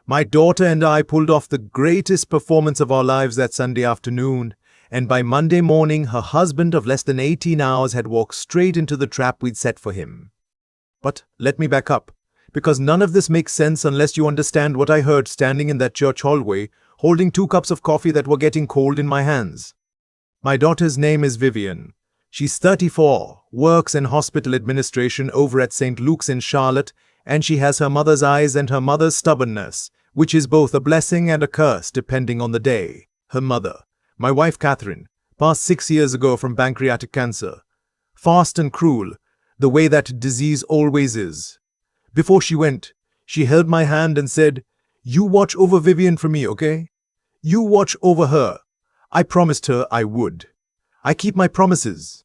My daughter and I pulled off the greatest performance of our lives that Sunday afternoon, and by Monday morning her husband of less than 18 hours had walked straight into the trap we'd set for him. But let me back up, because none of this makes sense unless you understand what I heard standing in that church hallway, holding 2 cups of coffee that were getting cold in my hands. My daughter's name is Vivian. She's 34, works in hospital administration over at St. Luke's in Charlotte, and she has her mother's eyes and her mother's stubbornness, which is both a blessing and a curse depending on the day. Her mother, my wife Catherine, passed 6 years ago from pancreatic cancer. Fast and cruel, the way that disease always is. Before she went, she held my hand and said, "You watch over Vivian for me, okay? You watch over her." I promised her I would. I keep my promises.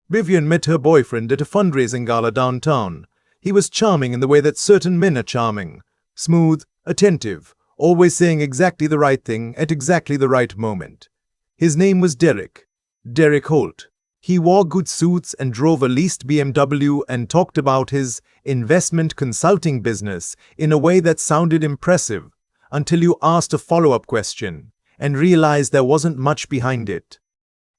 Vivian met her boyfriend at a fundraising gala downtown. He was charming in the way that certain men are charming. Smooth, attentive, always saying exactly the right thing at exactly the right moment. His name was Derek Holt. He wore good suits and drove a leased BMW and talked about his investment consulting business in a way that sounded impressive until you asked a follow-up question and realized there wasn't much behind it.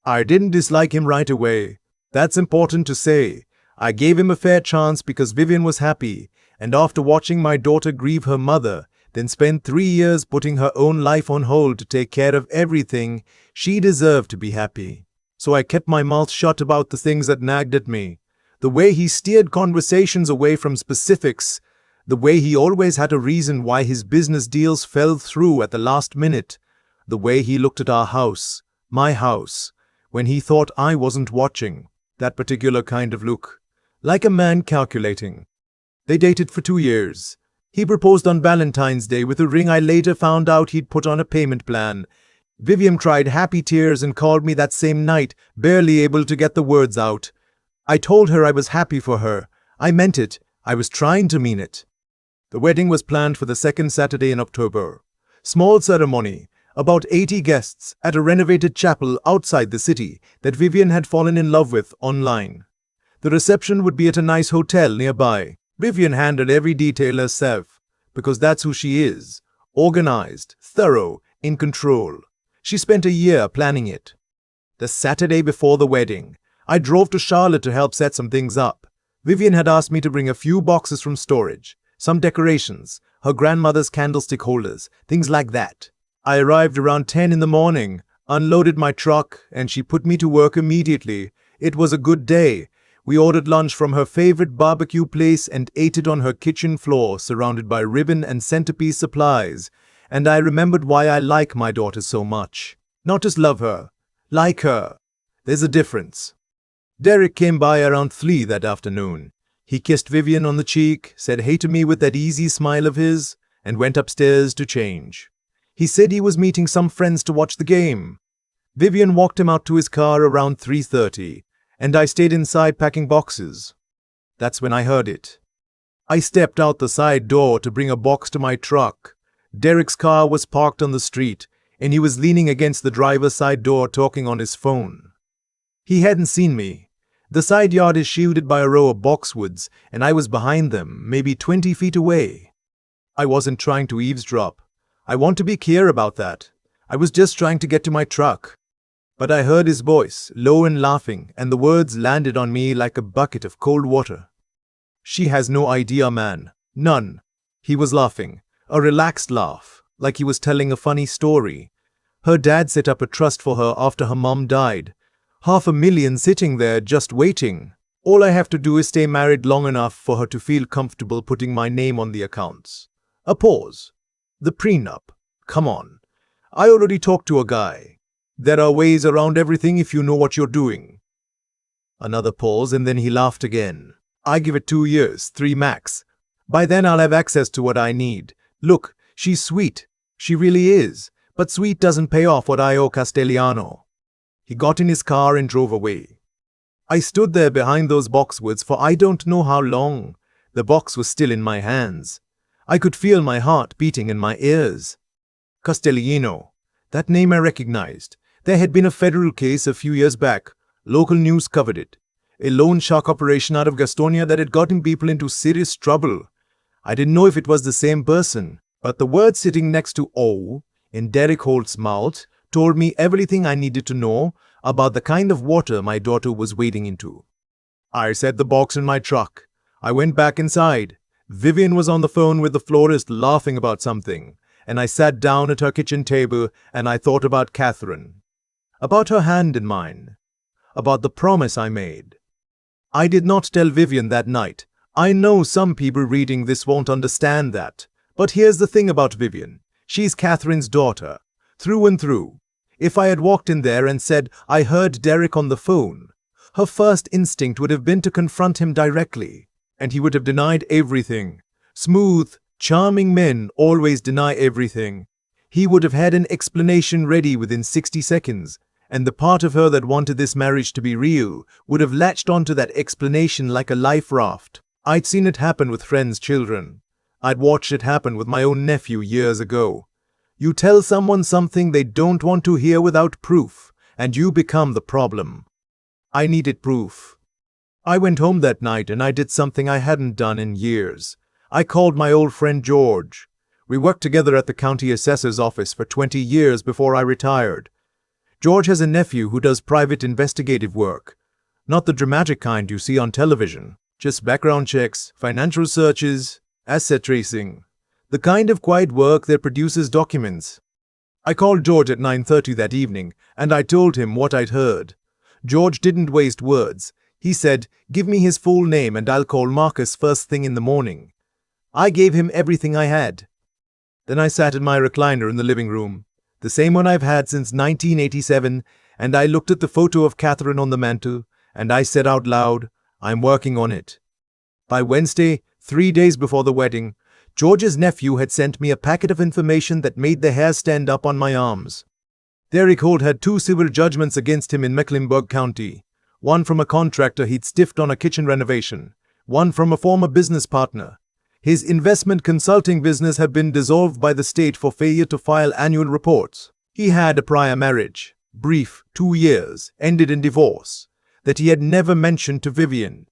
I didn't dislike him right away. That's important to say. I gave him a fair chance because Vivian was happy, and after watching my daughter grieve her mother, then spend 3 years putting her own life on hold to take care of everything, she deserved to be happy. So I kept my mouth shut about the things that nagged at me. The way he steered conversations away from specifics, the way he always had a reason why his business deals fell through at the last minute, the way he looked at our house, my house, when he thought I wasn't watching. That particular kind of look. Like a man calculating. They dated for 2 years. He proposed on Valentine's Day with a ring I later found out he'd put on a payment plan. Vivian cried happy tears and called me that same night, barely able to get the words out. I told her I was happy for her. I meant it. I was trying to mean it. The wedding was planned for the 2nd Saturday in October. Small ceremony. About 80 guests at a renovated chapel outside the city that Vivian had fallen in love with online. The reception would be at a nice hotel nearby. Vivian handled every detail herself, because that's who she is. Organized, thorough, in control. She spent a year planning it. The Saturday before the wedding, I drove to Charlotte to help set some things up. Vivian had asked me to bring a few boxes from storage, some decorations, her grandmother's candlestick holders, things like that. I arrived around 10 in the morning, unloaded my truck, and she put me to work immediately. It was a good day. We ordered lunch from her favorite barbecue place and ate it on her kitchen floor, surrounded by ribbon and centerpiece supplies. And I remembered why I like my daughter so much. Not just love her, like her. There's a difference. Derek came by around 3 that afternoon. He kissed Vivian on the cheek, said hey to me with that easy smile of his, and went upstairs to change. He said he was meeting some friends to watch the game. Vivian walked him out to his car around 3:30, and I stayed inside packing boxes. That's when I heard it. I stepped out the side door to bring a box to my truck. Derek's car was parked on the street, and he was leaning against the driver's side door talking on his phone. He hadn't seen me. The side yard is shielded by a row of boxwoods, and I was behind them, maybe 20 feet away. I wasn't trying to eavesdrop. I want to be clear about that. I was just trying to get to my truck. But I heard his voice, low and laughing, and the words landed on me like a bucket of cold water. "She has no idea, man. None." He was laughing, a relaxed laugh, like he was telling a funny story. Her dad set up a trust for her after her mom died. $500,000 sitting there just waiting. All I have to do is stay married long enough for her to feel comfortable putting my name on the accounts. A pause. The prenup. Come on. I already talked to a guy. There are ways around everything if you know what you're doing. Another pause, and then he laughed again. I give it 2 years, 3 max. By then I'll have access to what I need. Look, she's sweet. She really is. But sweet doesn't pay off what I owe Castellano. He got in his car and drove away. I stood there behind those boxwoods for I don't know how long. The box was still in my hands. I could feel my heart beating in my ears. Castellano. That name I recognized. There had been a federal case a few years back. Local news covered it. A loan shark operation out of Gastonia that had gotten people into serious trouble. I didn't know if it was the same person. But the word sitting next to O in Derek Holt's mouth told me everything I needed to know about the kind of water my daughter was wading into. I set the box in my truck. I went back inside. Vivian was on the phone with the florist laughing about something, and I sat down at her kitchen table and I thought about Catherine, about her hand in mine, about the promise I made. I did not tell Vivian that night. I know some people reading this won't understand that, but here's the thing about Vivian. She's Catherine's daughter, through and through. If I had walked in there and said, I heard Derek on the phone, her first instinct would have been to confront him directly, and he would have denied everything. Smooth, charming men always deny everything. He would have had an explanation ready within 60 seconds, and the part of her that wanted this marriage to be real would have latched onto that explanation like a life raft. I'd seen it happen with friends' children. I'd watched it happen with my own nephew years ago. You tell someone something they don't want to hear without proof, and you become the problem. I needed proof. I went home that night and I did something I hadn't done in years. I called my old friend George. We worked together at the county assessor's office for 20 years before I retired. George has a nephew who does private investigative work. Not the dramatic kind you see on television, just background checks, financial searches, asset tracing. The kind of quiet work that produces documents. I called George at 9:30 that evening and I told him what I'd heard. George didn't waste words. He said, give me his full name and I'll call Marcus first thing in the morning. I gave him everything I had. Then I sat in my recliner in the living room, the same one I've had since 1987, and I looked at the photo of Catherine on the mantel, and I said out loud, I'm working on it. By Wednesday, 3 days before the wedding, George's nephew had sent me a packet of information that made the hair stand up on my arms. Derek Holt had 2 civil judgments against him in Mecklenburg County, one from a contractor he'd stiffed on a kitchen renovation, one from a former business partner. His investment consulting business had been dissolved by the state for failure to file annual reports. He had a prior marriage, brief, 2 years, ended in divorce, that he had never mentioned to Vivian.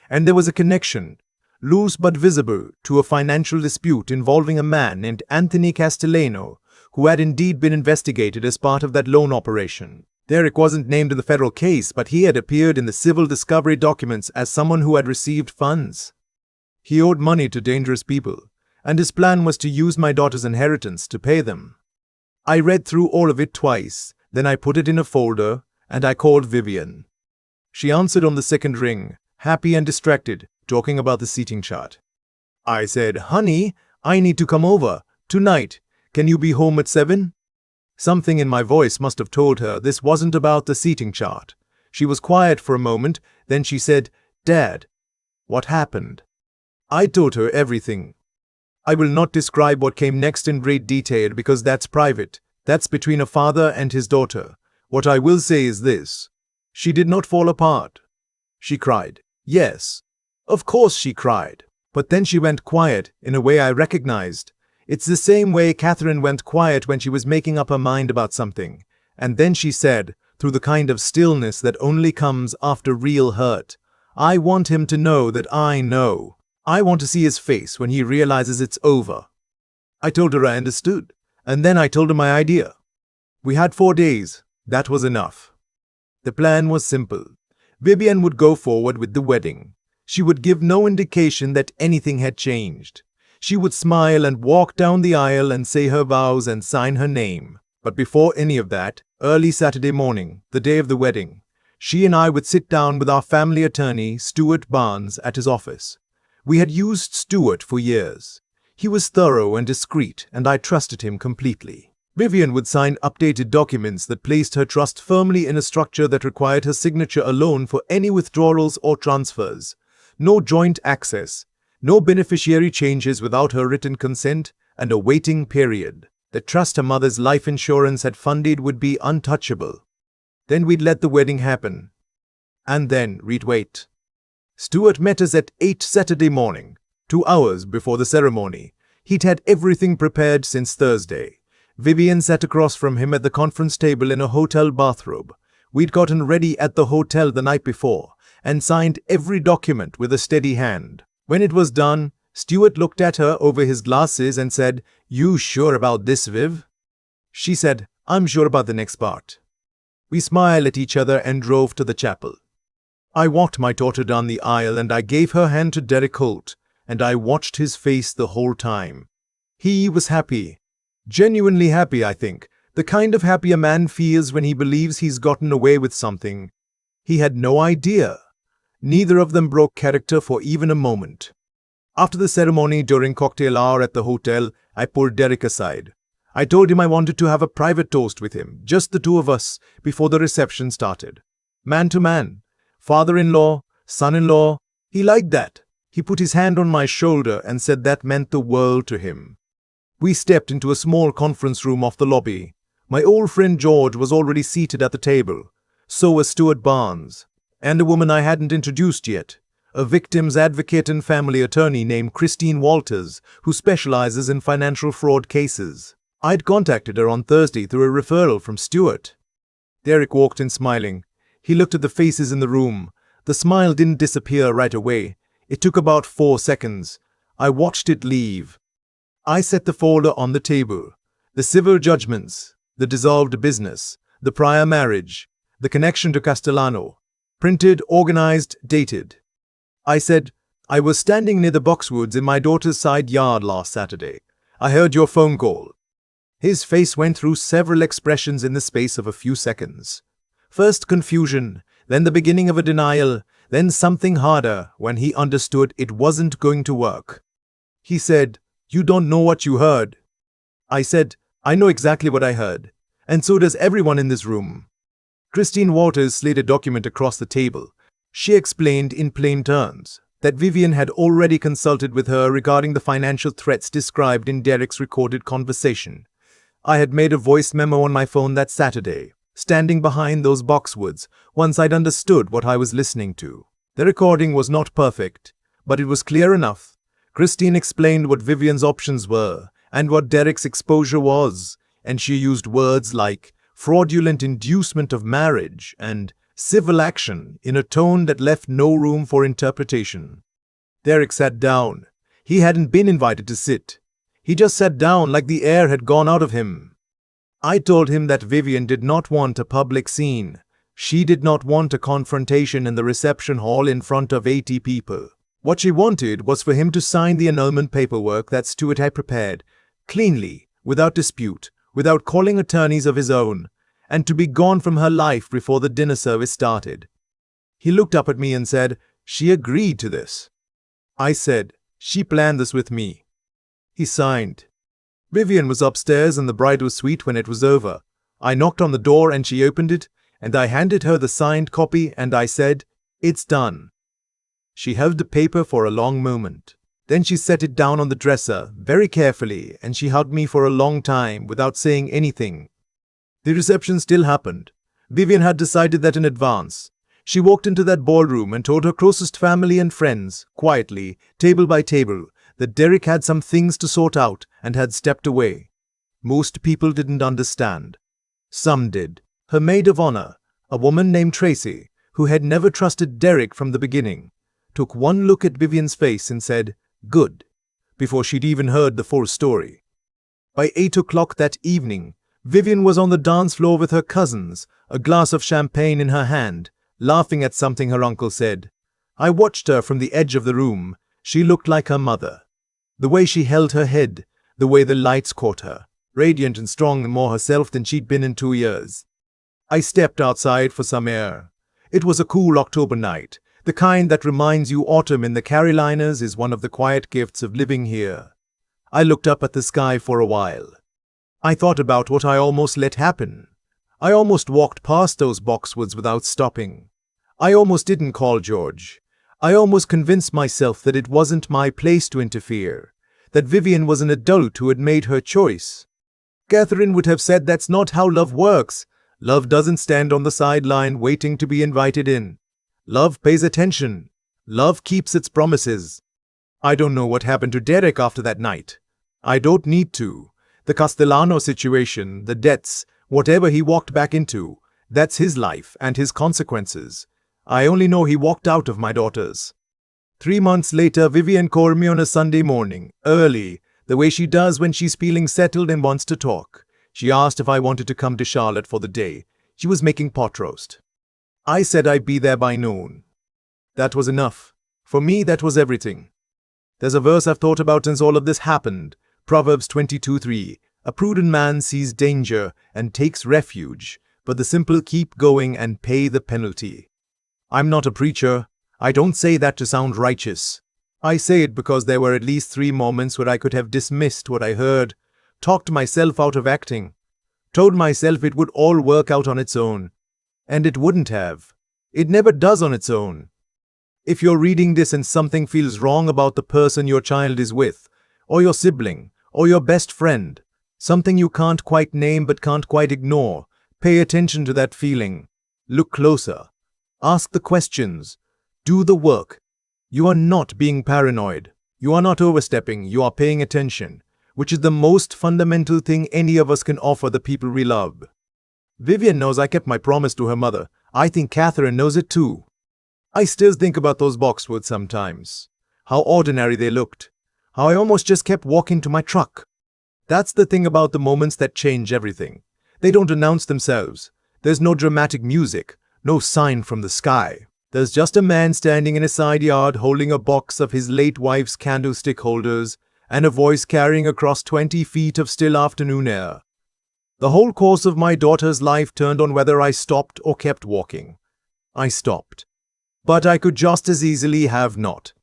And there was a connection, loose but visible, to a financial dispute involving a man named Anthony Castellano, who had indeed been investigated as part of that loan operation. Derek wasn't named in the federal case, but he had appeared in the civil discovery documents as someone who had received funds. He owed money to dangerous people, and his plan was to use my daughter's inheritance to pay them. I read through all of it twice, then I put it in a folder, and I called Vivian. She answered on the second ring, happy and distracted, talking about the seating chart. I said, honey, I need to come over, tonight. Can you be home at 7? Something in my voice must have told her this wasn't about the seating chart. She was quiet for a moment, then she said, Dad, what happened? I told her everything. I will not describe what came next in great detail because that's private. That's between a father and his daughter. What I will say is this. She did not fall apart. She cried. Yes, of course she cried. But then she went quiet in a way I recognized. It's the same way Catherine went quiet when she was making up her mind about something. And then she said, through the kind of stillness that only comes after real hurt, I want him to know that I know. I want to see his face when he realizes it's over. I told her I understood, and then I told her my idea. We had 4 days. That was enough. The plan was simple. Vivian would go forward with the wedding. She would give no indication that anything had changed. She would smile and walk down the aisle and say her vows and sign her name. But before any of that, early Saturday morning, the day of the wedding, she and I would sit down with our family attorney, Stuart Barnes, at his office. We had used Stuart for years. He was thorough and discreet, and I trusted him completely. Vivian would sign updated documents that placed her trust firmly in a structure that required her signature alone for any withdrawals or transfers. No joint access, no beneficiary changes without her written consent, and a waiting period. The trust her mother's life insurance had funded would be untouchable. Then we'd let the wedding happen. And then we'd wait. Stuart met us at 8 Saturday morning, 2 hours before the ceremony. He'd had everything prepared since Thursday. Vivian sat across from him at the conference table in a hotel bathrobe. We'd gotten ready at the hotel the night before and signed every document with a steady hand. When it was done, Stuart looked at her over his glasses and said, "You sure about this, Viv?" She said, "I'm sure about the next part." We smiled at each other and drove to the chapel. I walked my daughter down the aisle and I gave her hand to Derek Holt, and I watched his face the whole time. He was happy. Genuinely happy, I think. The kind of happy a man feels when he believes he's gotten away with something. He had no idea. Neither of them broke character for even a moment. After the ceremony during cocktail hour at the hotel, I pulled Derek aside. I told him I wanted to have a private toast with him, just the two of us, before the reception started. Man to man. Father-in-law, son-in-law. He liked that. He put his hand on my shoulder and said that meant the world to him. We stepped into a small conference room off the lobby. My old friend George was already seated at the table. So was Stuart Barnes. And a woman I hadn't introduced yet. A victim's advocate and family attorney named Christine Walters, who specializes in financial fraud cases. I'd contacted her on Thursday through a referral from Stuart. Derek walked in smiling. He looked at the faces in the room. The smile didn't disappear right away. It took about 4 seconds. I watched it leave. I set the folder on the table. The civil judgments, the dissolved business, the prior marriage, the connection to Castellano. Printed, organized, dated. I said, "I was standing near the boxwoods in my daughter's side yard last Saturday. I heard your phone call." His face went through several expressions in the space of a few seconds. First confusion, then the beginning of a denial, then something harder when he understood it wasn't going to work. He said, "You don't know what you heard." I said, "I know exactly what I heard, and so does everyone in this room." Christine Walters slid a document across the table. She explained in plain terms that Vivian had already consulted with her regarding the financial threats described in Derek's recorded conversation. I had made a voice memo on my phone that Saturday, standing behind those boxwoods, once I'd understood what I was listening to. The recording was not perfect, but it was clear enough. Christine explained what Vivian's options were and what Derek's exposure was, and she used words like fraudulent inducement of marriage and civil action in a tone that left no room for interpretation. Derek sat down. He hadn't been invited to sit. He just sat down like the air had gone out of him. I told him that Vivian did not want a public scene. She did not want a confrontation in the reception hall in front of 80 people. What she wanted was for him to sign the annulment paperwork that Stuart had prepared, cleanly, without dispute, without calling attorneys of his own, and to be gone from her life before the dinner service started. He looked up at me and said, "She agreed to this." I said, "She planned this with me." He signed. Vivian was upstairs in the bridal suite when it was over. I knocked on the door and she opened it, and I handed her the signed copy and I said, "It's done." She held the paper for a long moment. Then she set it down on the dresser, very carefully, and she hugged me for a long time without saying anything. The reception still happened. Vivian had decided that in advance. She walked into that ballroom and told her closest family and friends, quietly, table by table, that Derek had some things to sort out and had stepped away. Most people didn't understand. Some did. Her maid of honor, a woman named Tracy, who had never trusted Derek from the beginning, took one look at Vivian's face and said, "Good," before she'd even heard the full story. By 8 o'clock that evening, Vivian was on the dance floor with her cousins, a glass of champagne in her hand, laughing at something her uncle said. I watched her from the edge of the room. She looked like her mother. The way she held her head, the way the lights caught her, radiant and strong and more herself than she'd been in 2 years. I stepped outside for some air. It was a cool October night, the kind that reminds you autumn in the Carolinas is one of the quiet gifts of living here. I looked up at the sky for a while. I thought about what I almost let happen. I almost walked past those boxwoods without stopping. I almost didn't call George. I almost convinced myself that it wasn't my place to interfere, that Vivian was an adult who had made her choice. Catherine would have said that's not how love works. Love doesn't stand on the sideline waiting to be invited in. Love pays attention. Love keeps its promises. I don't know what happened to Derek after that night. I don't need to. The Castellano situation, the debts, whatever he walked back into, that's his life and his consequences. I only know he walked out of my daughter's. 3 months later, Vivian called me on a Sunday morning, early, the way she does when she's feeling settled and wants to talk. She asked if I wanted to come to Charlotte for the day. She was making pot roast. I said I'd be there by noon. That was enough. For me, that was everything. There's a verse I've thought about since all of this happened. Proverbs 22:3. A prudent man sees danger and takes refuge, but the simple keep going and pay the penalty. I'm not a preacher. I don't say that to sound righteous. I say it because there were at least 3 moments where I could have dismissed what I heard, talked myself out of acting, told myself it would all work out on its own. And it wouldn't have. It never does on its own. If you're reading this and something feels wrong about the person your child is with, or your sibling, or your best friend, something you can't quite name but can't quite ignore, pay attention to that feeling. Look closer. Ask the questions. Do the work. You are not being paranoid. You are not overstepping. You are paying attention, which is the most fundamental thing any of us can offer the people we love. Vivian knows I kept my promise to her mother. I think Catherine knows it too. I still think about those boxwoods sometimes. How ordinary they looked. How I almost just kept walking to my truck. That's the thing about the moments that change everything. They don't announce themselves. There's no dramatic music, no sign from the sky. There's just a man standing in a side yard holding a box of his late wife's candlestick holders and a voice carrying across 20 feet of still afternoon air. The whole course of my daughter's life turned on whether I stopped or kept walking. I stopped. But I could just as easily have not.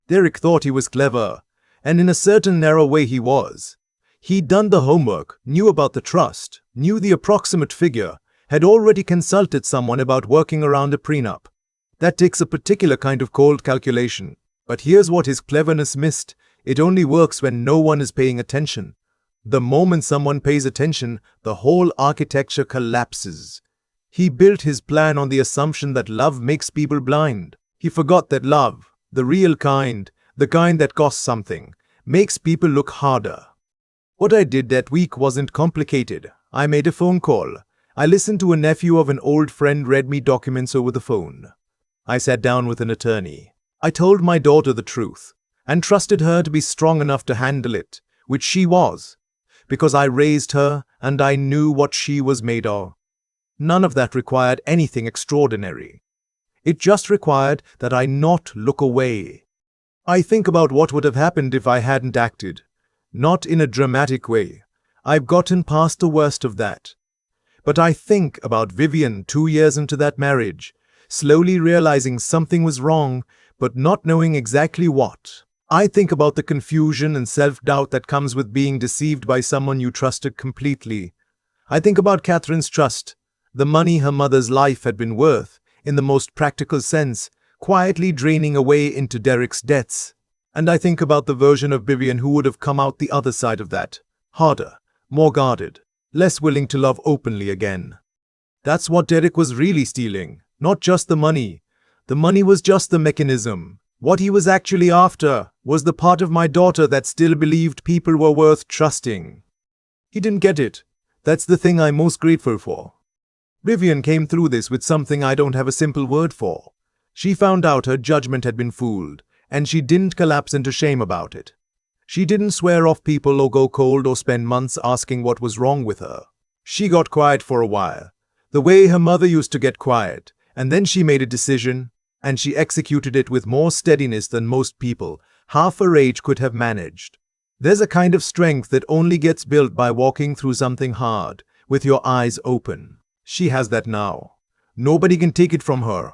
Derek thought he was clever, and in a certain narrow way he was. He'd done the homework, knew about the trust, knew the approximate figure, had already consulted someone about working around a prenup. That takes a particular kind of cold calculation. But here's what his cleverness missed. It only works when no one is paying attention. The moment someone pays attention, the whole architecture collapses. He built his plan on the assumption that love makes people blind. He forgot that love, the real kind, the kind that costs something, makes people look harder. What I did that week wasn't complicated. I made a phone call. I listened to a nephew of an old friend read me documents over the phone. I sat down with an attorney. I told my daughter the truth and trusted her to be strong enough to handle it, which she was, because I raised her and I knew what she was made of. None of that required anything extraordinary. It just required that I not look away. I think about what would have happened if I hadn't acted. Not in a dramatic way. I've gotten past the worst of that. But I think about Vivian 2 years into that marriage, slowly realizing something was wrong, but not knowing exactly what. I think about the confusion and self-doubt that comes with being deceived by someone you trusted completely. I think about Catherine's trust, the money her mother's life had been worth, in the most practical sense, quietly draining away into Derek's debts. And I think about the version of Vivian who would have come out the other side of that, harder, more guarded, less willing to love openly again. That's what Derek was really stealing, not just the money. The money was just the mechanism. What he was actually after was the part of my daughter that still believed people were worth trusting. He didn't get it. That's the thing I'm most grateful for. Vivian came through this with something I don't have a simple word for. She found out her judgment had been fooled, and she didn't collapse into shame about it. She didn't swear off people or go cold or spend months asking what was wrong with her. She got quiet for a while, the way her mother used to get quiet, and then she made a decision, and she executed it with more steadiness than most people, half her age, could have managed. There's a kind of strength that only gets built by walking through something hard, with your eyes open. She has that now. Nobody can take it from her.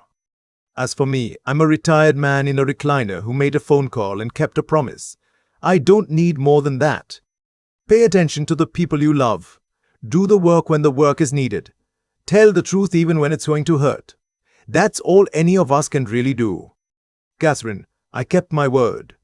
As for me, I'm a retired man in a recliner who made a phone call and kept a promise. I don't need more than that. Pay attention to the people you love. Do the work when the work is needed. Tell the truth even when it's going to hurt. That's all any of us can really do. Catherine, I kept my word.